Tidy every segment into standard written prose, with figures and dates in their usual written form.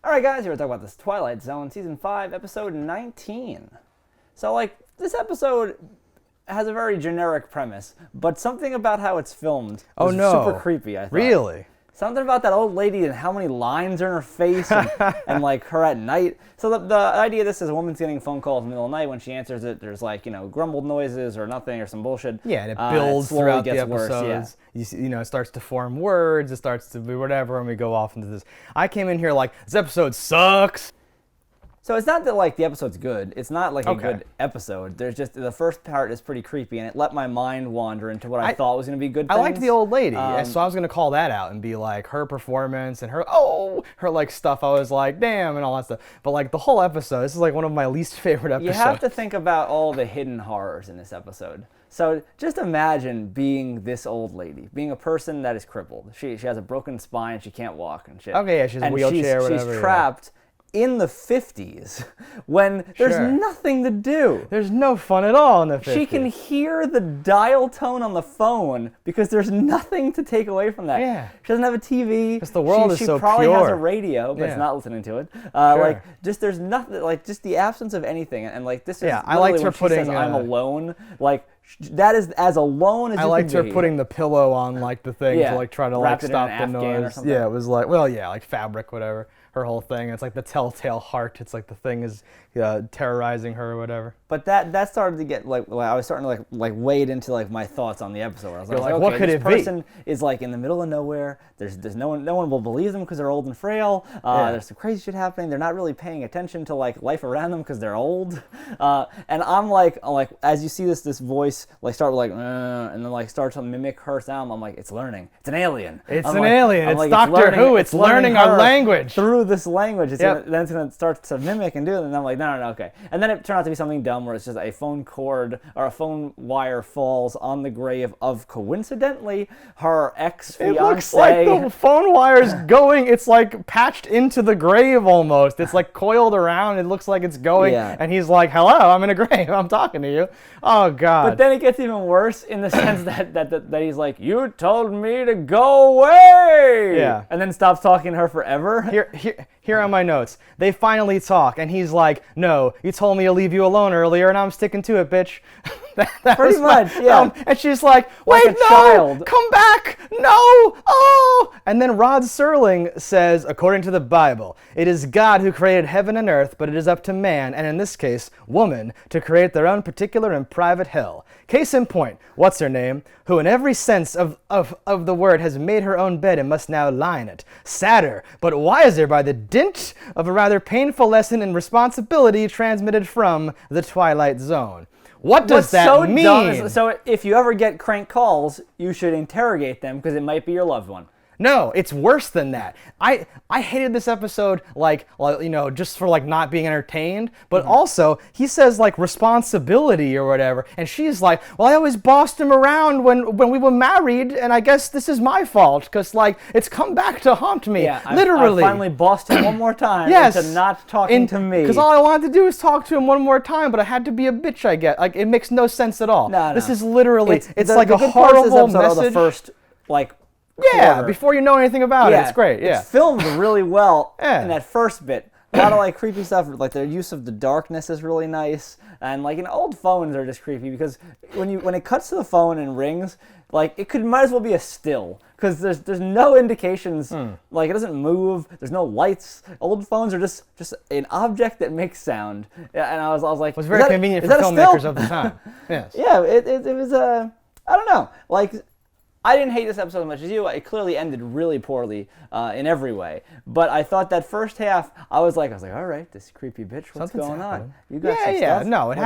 Alright guys, here we're talking about this Twilight Zone, Season 5, Episode 19. So, this episode has a very generic premise, but something about how it's filmed was super creepy, I thought. Really? Something about that old lady and how many lines are in her face and, her at night. So the idea of this is a woman's getting phone calls in the middle of the night. When she answers it, there's grumbled noises or nothing or some bullshit. Yeah, and it builds throughout the episodes. Worse, yeah. It starts to form words, it starts to be whatever, and we go off into this. I came in here this episode sucks. So it's not that the episode's good. It's not a good episode. There's just the first part is pretty creepy, and it let my mind wander into what I thought was going to be good things. I liked the old lady, so I was going to call that out and be her performance and her stuff. I was like, damn, and all that stuff. But the whole episode, this is one of my least favorite episodes. You have to think about all the hidden horrors in this episode. So just imagine being this old lady, being a person that is crippled. She has a broken spine, she can't walk and shit. Okay, yeah, she's in a wheelchair or whatever. She's trapped in the 50s when there's nothing to do. There's no fun at all in the 50s. She can hear the dial tone on the phone because there's nothing to take away from that. Yeah. She doesn't have a TV. Because the world is so pure. She probably has a radio, but it's not listening to it. There's nothing, just the absence of anything. And this is I liked her when she says, I'm alone, that is as alone as you can be. I liked her putting the pillow on the thing to try to stop the noise. Yeah, it was fabric, whatever. Her whole thing. It's the telltale heart. It's the thing is terrorizing her or whatever. But that started to get I was starting to wade into my thoughts on the episode. I was okay, what could this it person be? Is in the middle of nowhere. There's no one will believe them because they're old and frail. There's some crazy shit happening. They're not really paying attention to life around them because they're old. And I'm as you see this voice start and then start to mimic her sound. I'm it's learning. It's an alien. It's an alien. It's Doctor Who. It's learning our language through this language. Then it's gonna start to mimic and do it. And I'm no, okay. And then it turned out to be something dumb where it's just a phone cord or a phone wire falls on the grave of, coincidentally, her ex-fiance. It looks like the phone wire's going, it's patched into the grave almost. It's coiled around, it looks like it's going, and he's hello, I'm in a grave, I'm talking to you. Oh, God. But then it gets even worse in the sense that he's you told me to go away! Yeah. And then stops talking to her forever. Here are my notes. They finally talk, and he's no, you told me to leave you alone earlier, and I'm sticking to it, bitch. that Pretty much, yeah. And she's wait, no, child. Come back, no, oh. And then Rod Serling says, according to the Bible, it is God who created heaven and earth, but it is up to man, and in this case, woman, to create their own particular and private hell. Case in point, what's her name, who in every sense of the word has made her own bed and must now lie in it. Sadder, but wiser by the dint of a rather painful lesson in responsibility transmitted from the Twilight Zone. What does that mean? So if you ever get crank calls, you should interrogate them because it might be your loved one. No, it's worse than that. I hated this episode, just for not being entertained, but also he says responsibility or whatever, and she's well, I always bossed him around when we were married, and I guess this is my fault because it's come back to haunt me. Yeah, literally. I finally bossed him one more time into not talking to me. Because all I wanted to do is talk to him one more time, but I had to be a bitch. I get it makes no sense at all. No. This is literally it's a horrible message. The first Yeah, before you know anything about it, it's great. Yeah, it's filmed really well in that first bit. A lot of creepy stuff, their use of the darkness is really nice, and old phones are just creepy because when it cuts to the phone and rings, it might as well be a still because there's no indications, it doesn't move, there's no lights. Old phones are just an object that makes sound, and I was it was very convenient for filmmakers of the time. Yes. Yeah, it was I don't know, I didn't hate this episode as much as you. It clearly ended really poorly in every way. But I thought that first half, I was like, all right, this creepy bitch, what's going on? You got some stuff? No, it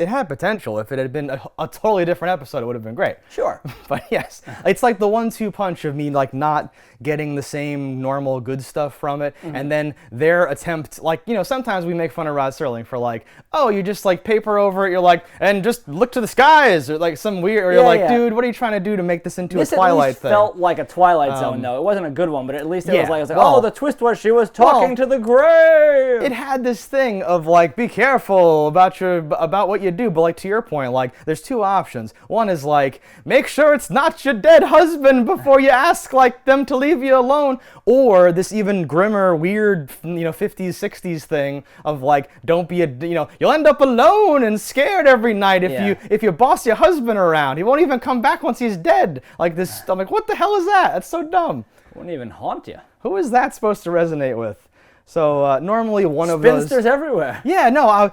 had potential. If it had been a totally different episode, it would have been great. Sure. But yes, it's the 1-2 punch of me not getting the same normal good stuff from it, and then their attempt, sometimes we make fun of Rod Serling for oh, you just paper over it, you're and just look to the skies, or some weird, or you're dude, what are you trying to do to make this into a Twilight thing. Felt like a Twilight Zone, though. It wasn't a good one, but at least it was like, oh, the twist was she was talking to the grave. It had this thing of like, be careful about what you do, but like to your point, like there's two options. One is like, make sure it's not your dead husband before you ask like them to leave you alone, or this even grimmer, weird, 50s, 60s thing of like, don't be you'll end up alone and scared every night if you boss your husband around. He won't even come back once he's dead. Like this, I'm like, what the hell is that? That's so dumb. Wouldn't even haunt you. Who is that supposed to resonate with? So normally one of those spinsters everywhere. Yeah, no,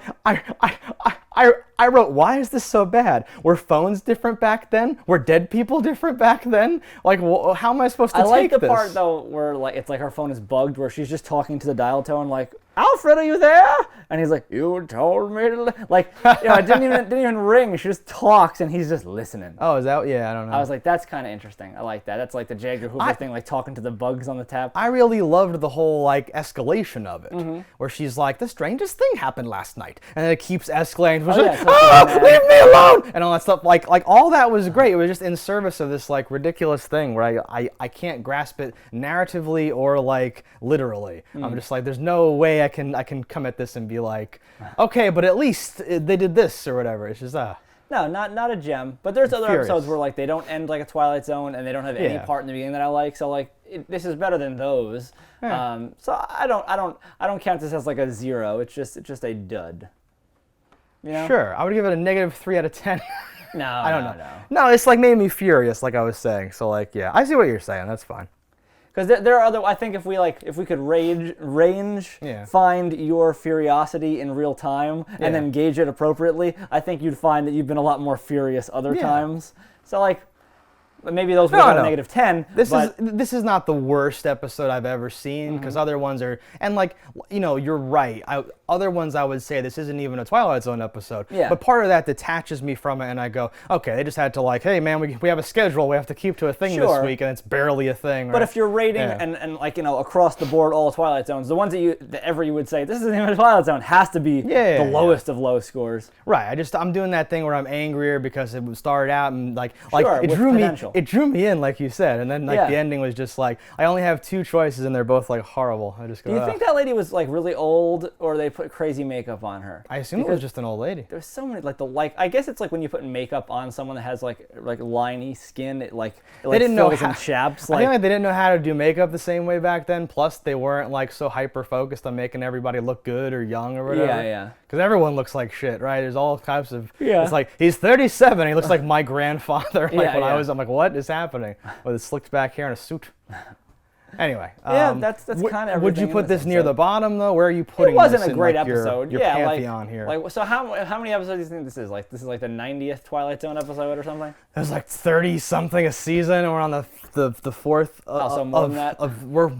I wrote, why is this so bad? Were phones different back then? Were dead people different back then? Like, how am I supposed to take this? I like the part though where like it's like her phone is bugged, where she's just talking to the dial tone like, Alfred, are you there? And he's like, you told me to like, it didn't even ring. She just talks and he's just listening. Oh, is that? Yeah, I don't know. I was like, that's kind of interesting. I like that. That's like the J. Edgar Hoover thing, like talking to the bugs on the tap. I really loved the whole like escalation of it, where she's like, the strangest thing happened last night, and then it keeps escalating. Leave me alone, and all that stuff. Like all that was great. It was just in service of this like ridiculous thing where I can't grasp it narratively or like literally. I'm just like, there's no way I can come at this and be like, okay, but at least they did this or whatever. It's just No, not a gem. But there's other episodes where like they don't end like a Twilight Zone and they don't have any part in the beginning that I like. So like this is better than those. Yeah. So I don't count this as like a 0. It's just a dud. You know? Sure, I would give it a -3 out of 10. No, I don't know. No, it's like made me furious, like I was saying. So like, yeah, I see what you're saying. That's fine. Because there are other. I think if we could range find your furiosity in real time and then gauge it appropriately, I think you'd find that you've been a lot more furious other times. So like, maybe those were a -10. This is not the worst episode I've ever seen, because other ones are, and like, you're right. Other ones I would say this isn't even a Twilight Zone episode. Yeah. But part of that detaches me from it, and I go, okay, they just had to like, hey man, we have a schedule, we have to keep to a thing this week, and it's barely a thing. But if you're rating and like across the board all Twilight Zones, the ones that you would say this isn't even a Twilight Zone has to be the lowest of low scores. Right. I'm doing that thing where I'm angrier because it started out and like it drew me in, like you said, and then like the ending was just like, I only have 2 choices and they're both like horrible. I just go, do you think that lady was like really old, or they put crazy makeup on her? I assume it was just an old lady. There's so many I guess it's like when you put makeup on someone that has like liney skin, it fills in chaps. I think like they didn't know how to do makeup the same way back then. Plus they weren't like so hyper focused on making everybody look good or young or whatever. Yeah. Because everyone looks like shit, right? There's all types of. It's like he's 37. He looks like my grandfather. I'm like, what is happening? With his slicked back hair and a suit. Anyway, that's kind of. Would you put this near the bottom though? Where are you putting? It wasn't this a great in, like, episode. Your pantheon here. Like, so how many episodes do you think this is? Like, this is like the 90th Twilight Zone episode or something? There's like 30 something a season, and we're on the fourth. So more than that.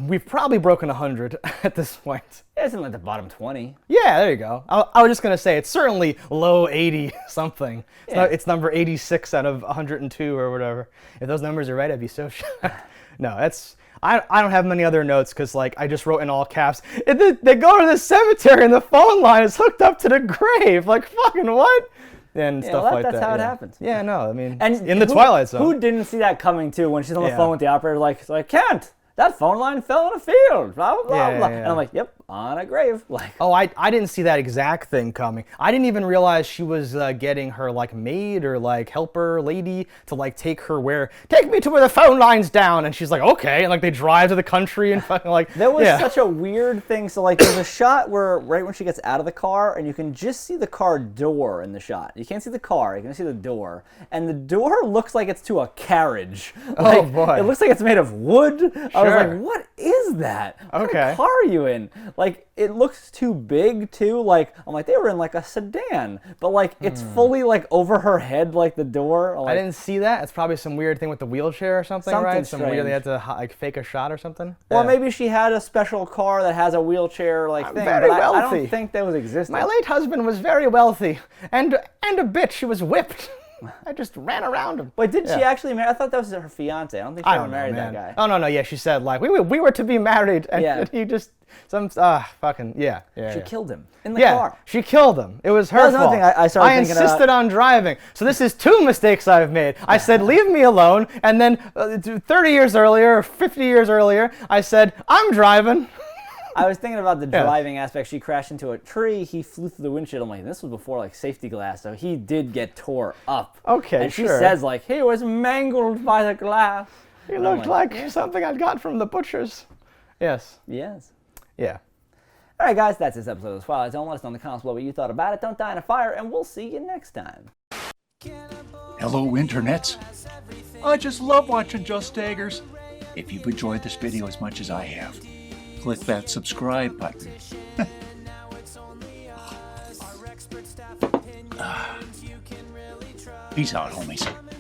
We've probably broken 100 at this point. Yeah, it's in like the bottom 20. Yeah, there you go. I was just gonna say it's certainly low 80 something. It's number 86 out of 102 or whatever. If those numbers are right, I'd be so shocked. No, that's. I don't have many other notes because like I just wrote in all caps. They go to the cemetery and the phone line is hooked up to the grave. Like fucking what? And stuff like that. That's how it happens. Yeah, no, I mean, and in the Twilight Zone. Who didn't see that coming too when she's on the phone with the operator? Like Kent, that phone line fell in a field. Blah blah blah. Blah. And I'm like, yep, on a grave. Like. Oh, I didn't see that exact thing coming. I didn't even realize she was getting her like maid or like helper lady to like take me to where the phone line's down, and she's like, okay, and like they drive to the country and fucking like. There was such a weird thing. So like there's a shot where right when she gets out of the car, and you can just see the car door in the shot. You can't see the car, you can see the door, and the door looks like it's to a carriage. Like, oh boy! It looks like it's made of wood. I was like, what is that? What kind of car are you in? Like, it looks too big, too. Like, I'm like, they were in, like, a sedan. But, like, it's fully, like, over her head, like, the door. Like, I didn't see that. It's probably some weird thing with the wheelchair or something, right? Some weird, they had to, like, fake a shot or something. Or maybe she had a special car that has a wheelchair, like, thing. Very wealthy. I don't think that was existing. My late husband was very wealthy. And a bitch. She was whipped. I just ran around him. Wait, did she actually marry? I thought that was her fiance. I don't think she ever married that guy. Oh, no, yeah, she said, like, we were to be married, and he just, She killed him in the car. She killed him. It was her fault. Thing I started thinking insisted on driving. So this is 2 mistakes I've made. I said, leave me alone, and then 30 years earlier, or 50 years earlier, I said, I'm driving. I was thinking about the driving aspect. She crashed into a tree. He flew through the windshield. I'm like, this was before like safety glass, so he did get tore up. Okay, and she says like, he was mangled by the glass. He looked like something I'd got from the butcher's. Yes. Yes. Yeah. All right, guys, that's this episode of Twilight Zone. Let us know in the comments below what you thought about it. Don't die in a fire, and we'll see you next time. Hello, internets. I just love watching Just Staggers. If you've enjoyed this video as much as I have, click that subscribe button. Peace out, homies.